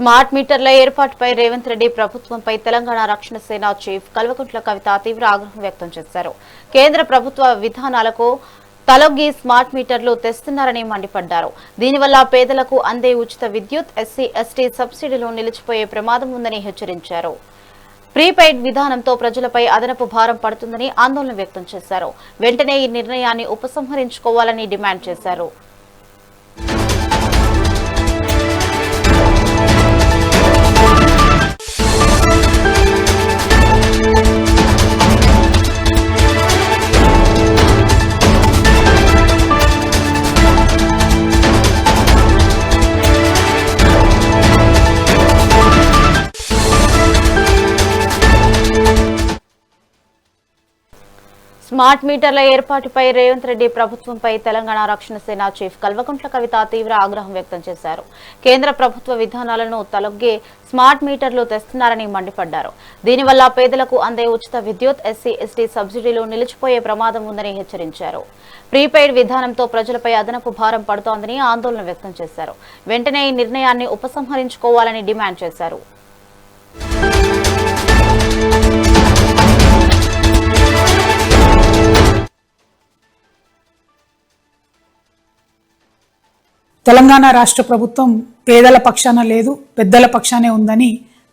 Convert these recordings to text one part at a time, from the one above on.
Smart మీటర్ల ఏర్పాటుపై రేవంత్ రెడ్డి ప్రభుత్వంపై తెలంగాణ రక్షణ సేన చీఫ్ కల్వకుంట్ల కవిత తీవ్ర ఆగ్రహం వ్యక్తం చేశారు. కేంద్ర ప్రభుత్వ విధానాలకు తలొగ్గి స్మార్ట్ మీటర్లు తెస్తున్నారని మండిపడ్డారు. దీనివల్ల పేదలకు అందే ఉచిత విద్యుత్, ఎస్సీ ఎస్టీ సబ్సిడీలు నిలిచిపోయే ప్రమాదం ఉందని హెచ్చరించారు. ప్రీపెయిడ్ విధానంతో ప్రజలపై అదనపు భారం పడుతుందని ఆందోళన వ్యక్తం చేశారు. వెంటనే ఈ నిర్ణయాన్ని ఉపసంహరించుకోవాలని డిమాండ్ చేశారు. స్మార్ట్ మీటర్ల ఏర్పాటుపై రేవంత్ రెడ్డి ప్రభుత్వంపై తెలంగాణ రక్షణ సేన చీఫ్ కల్వకుంట్ల కవిత తీవ్ర ఆగ్రహం వ్యక్తం చేశారు. కేంద్ర ప్రభుత్వ విధానాలను తలొగ్గి స్మార్ట్ మీటర్లు తెస్తున్నారని మండిపడ్డారు. దీనివల్ల పేదలకు అందే ఉచిత విద్యుత్, ఎస్సీ ఎస్టీ సబ్సిడీలు నిలిచిపోయే ప్రమాదం ఉందని హెచ్చరించారు. ప్రీపెయిడ్ విధానంతో ప్రజలపై అదనపు భారం పడుతోందని ఆందోళన వ్యక్తం చేశారు. వెంటనే ఈ నిర్ణయాన్ని ఉపసంహరించుకోవాలని డిమాండ్ చేశారు. తెలంగాణ రాష్ట్ర ప్రభుత్వం పేదల పక్షాన లేదు, పెద్దల పక్షానే ఉందని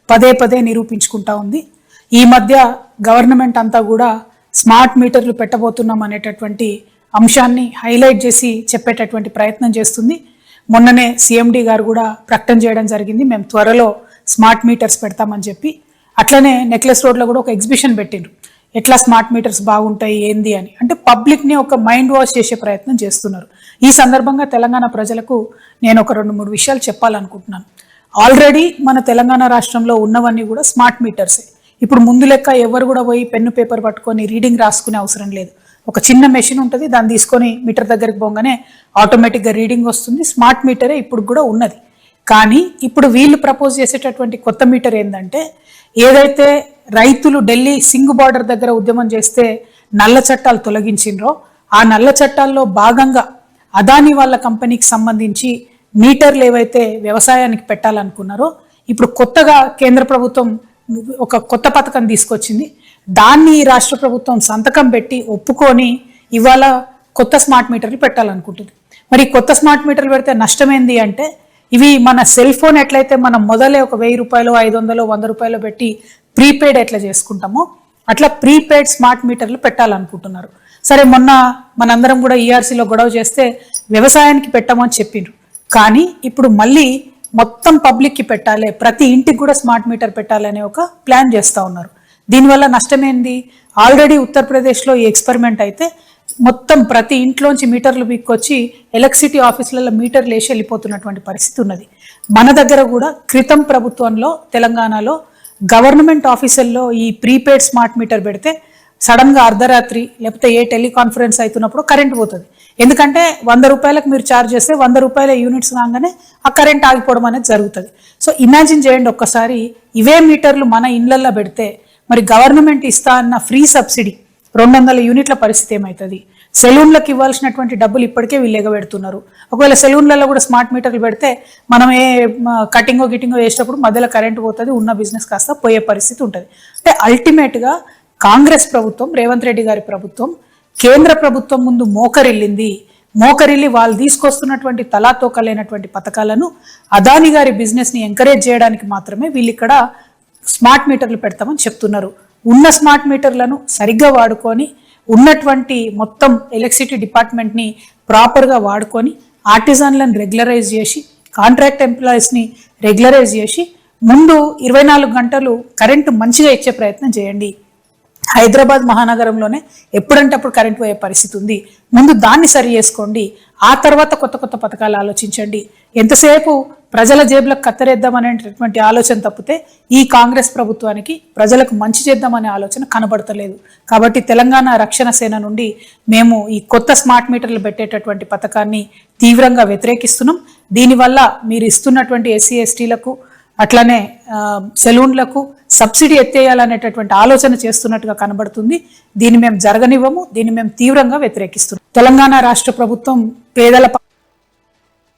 పదే పదే నిరూపించుకుంటా ఉంది. ఈ మధ్య గవర్నమెంట్ అంతా కూడా స్మార్ట్ మీటర్లు పెట్టబోతున్నాం అనేటటువంటి అంశాన్ని హైలైట్ చేసి చెప్పేటటువంటి ప్రయత్నం చేస్తుంది. మొన్ననే సిఎండి గారు కూడా ప్రకటన చేయడం జరిగింది, మేము త్వరలో స్మార్ట్ మీటర్స్ పెడతామని చెప్పి. అట్లనే నెక్లెస్ రోడ్లో కూడా ఒక ఎగ్జిబిషన్ పెట్టిండ్రు, ఎట్లా స్మార్ట్ మీటర్స్ బాగుంటాయి ఏంది అని. అంటే పబ్లిక్ని ఒక మైండ్ వాష్ చేసే ప్రయత్నం చేస్తున్నారు. ఈ సందర్భంగా తెలంగాణ ప్రజలకు నేను ఒక 2-3 విషయాలు చెప్పాలనుకుంటున్నాను. ఆల్రెడీ మన తెలంగాణ రాష్ట్రంలో ఉన్నవన్నీ కూడా స్మార్ట్ మీటర్సే. ఇప్పుడు ముందు లెక్క ఎవరు కూడా పోయి పెన్ను పేపర్ పట్టుకొని రీడింగ్ రాసుకునే అవసరం లేదు. ఒక చిన్న మెషిన్ ఉంటుంది, దాన్ని తీసుకొని మీటర్ దగ్గరికి పోగానే ఆటోమేటిక్గా రీడింగ్ వస్తుంది. స్మార్ట్ మీటరే ఇప్పుడు కూడా ఉన్నది. కానీ ఇప్పుడు వీళ్ళు ప్రపోజ్ చేసేటటువంటి కొత్త మీటర్ ఏంటంటే, ఏదైతే రైతులు ఢిల్లీ సింగ్ బార్డర్ దగ్గర ఉద్యమం చేస్తే నల్ల చట్టాలు తొలగించిండ్రో, ఆ నల్ల చట్టాల్లో భాగంగా అదానీ వాళ్ళ కంపెనీకి సంబంధించి మీటర్లు ఏవైతే వ్యవసాయానికి పెట్టాలనుకున్నారో, ఇప్పుడు కొత్తగా కేంద్ర ప్రభుత్వం ఒక కొత్త పథకం తీసుకొచ్చింది. దాన్ని రాష్ట్ర ప్రభుత్వం సంతకం పెట్టి ఒప్పుకొని ఇవాళ కొత్త స్మార్ట్ మీటర్లు పెట్టాలనుకుంటుంది. మరి కొత్త స్మార్ట్ మీటర్లు పెడితే నష్టమేంది అంటే, ఇవి మన సెల్ ఫోన్ ఎట్లయితే మనం మొదలే ఒక 1000 రూపాయలు, 500, 100 రూపాయలు పెట్టి ప్రీపెయిడ్ ఎట్లా చేసుకుంటామో అట్లా ప్రీపెయిడ్ స్మార్ట్ మీటర్లు పెట్టాలనుకుంటున్నారు. సరే, మొన్న మనందరం కూడా ఈఆర్సీలో గొడవ చేస్తే వ్యవసాయానికి పెట్టమని చెప్పిండ్రు. కానీ ఇప్పుడు మళ్ళీ మొత్తం పబ్లిక్కి పెట్టాలి, ప్రతి ఇంటికి కూడా స్మార్ట్ మీటర్ పెట్టాలనే ఒక ప్లాన్ చేస్తూ ఉన్నారు. దీనివల్ల నష్టమేంది? ఆల్రెడీ ఉత్తరప్రదేశ్లో ఈ ఎక్స్పెరిమెంట్ అయితే మొత్తం ప్రతి ఇంట్లోంచి మీటర్లు బిక్కొచ్చి ఎలక్ట్రిసిటీ ఆఫీసులలో మీటర్లు వేసి వెళ్ళిపోతున్నటువంటి పరిస్థితి ఉన్నది. మన దగ్గర కూడా క్రితం ప్రభుత్వంలో తెలంగాణలో గవర్నమెంట్ ఆఫీసుల్లో ఈ ప్రీపెయిడ్ స్మార్ట్ మీటర్ పెడితే సడన్గా అర్ధరాత్రి లేకపోతే ఏ టెలికాన్ఫరెన్స్ అవుతున్నప్పుడు కరెంట్ పోతుంది. ఎందుకంటే 100 రూపాయలకు మీరు ఛార్జ్ చేస్తే 100 రూపాయల యూనిట్స్ కాగానే ఆ కరెంట్ ఆగిపోవడం అనేది జరుగుతుంది. సో ఇమాజిన్ చేయండి ఒక్కసారి, ఇవే మీటర్లు మన ఇళ్లల్లో పెడితే మరి గవర్నమెంట్ ఇస్తా అన్న ఫ్రీ సబ్సిడీ 200 యూనిట్ల పరిస్థితి ఏమవుతుంది? సెలూన్లకు ఇవ్వాల్సినటువంటి డబ్బులు ఇప్పటికే వీళ్ళు ఎగబెడుతున్నారు. ఒకవేళ సెలూన్లలో కూడా స్మార్ట్ మీటర్లు పెడితే మనం ఏ కటింగో గిటింగో వేసేటప్పుడు మధ్యలో కరెంట్ పోతుంది, ఉన్న బిజినెస్ కాస్త పోయే పరిస్థితి ఉంటుంది. అంటే అల్టిమేట్గా కాంగ్రెస్ ప్రభుత్వం, రేవంత్ రెడ్డి గారి ప్రభుత్వం కేంద్ర ప్రభుత్వం ముందు మోకరిల్లి వాళ్ళు తీసుకొస్తున్నటువంటి తలాతోకలైనటువంటి పథకాలను, అదానీ గారి బిజినెస్ని ఎంకరేజ్ చేయడానికి మాత్రమే వీళ్ళు ఇక్కడ స్మార్ట్ మీటర్లు పెడతామని చెప్తున్నారు. ఉన్న స్మార్ట్ మీటర్లను సరిగ్గా వాడుకొని, ఉన్నటువంటి మొత్తం ఎలక్ట్రిసిటీ డిపార్ట్మెంట్ని ప్రాపర్గా వాడుకొని, ఆర్టిజన్లను రెగ్యులరైజ్ చేసి, కాంట్రాక్ట్ ఎంప్లాయీస్ని రెగ్యులరైజ్ చేసి, ముందు 24 గంటలు కరెంటు మంచిగా ఇచ్చే ప్రయత్నం చేయండి. హైదరాబాద్ మహానగరంలోనే ఎప్పుడంటే అప్పుడు కరెంట్ పోయే పరిస్థితి ఉంది. ముందు దాన్ని సరి చేసుకోండి, ఆ తర్వాత కొత్త కొత్త పథకాలు ఆలోచించండి. ఎంతసేపు ప్రజల జేబులకు కత్తరేద్దామనేటటువంటి ఆలోచన తప్పితే ఈ కాంగ్రెస్ ప్రభుత్వానికి ప్రజలకు మంచి చేద్దామనే ఆలోచన కనబడతలేదు. కాబట్టి తెలంగాణ రక్షణ సేన నుండి మేము ఈ కొత్త స్మార్ట్ మీటర్లు పెట్టేటటువంటి పథకాన్ని తీవ్రంగా వ్యతిరేకిస్తున్నాం. దీనివల్ల మీరు ఇస్తున్నటువంటి ఎస్సీ ఎస్టీలకు అట్లనే సెలూన్లకు సబ్సిడీ ఎత్తేయాలనేటటువంటి ఆలోచన చేస్తున్నట్టుగా కనబడుతుంది. దీన్ని మేము జరగనివ్వము, దీన్ని మేము తీవ్రంగా వ్యతిరేకిస్తున్నాం. తెలంగాణ రాష్ట్ర ప్రభుత్వం పేదల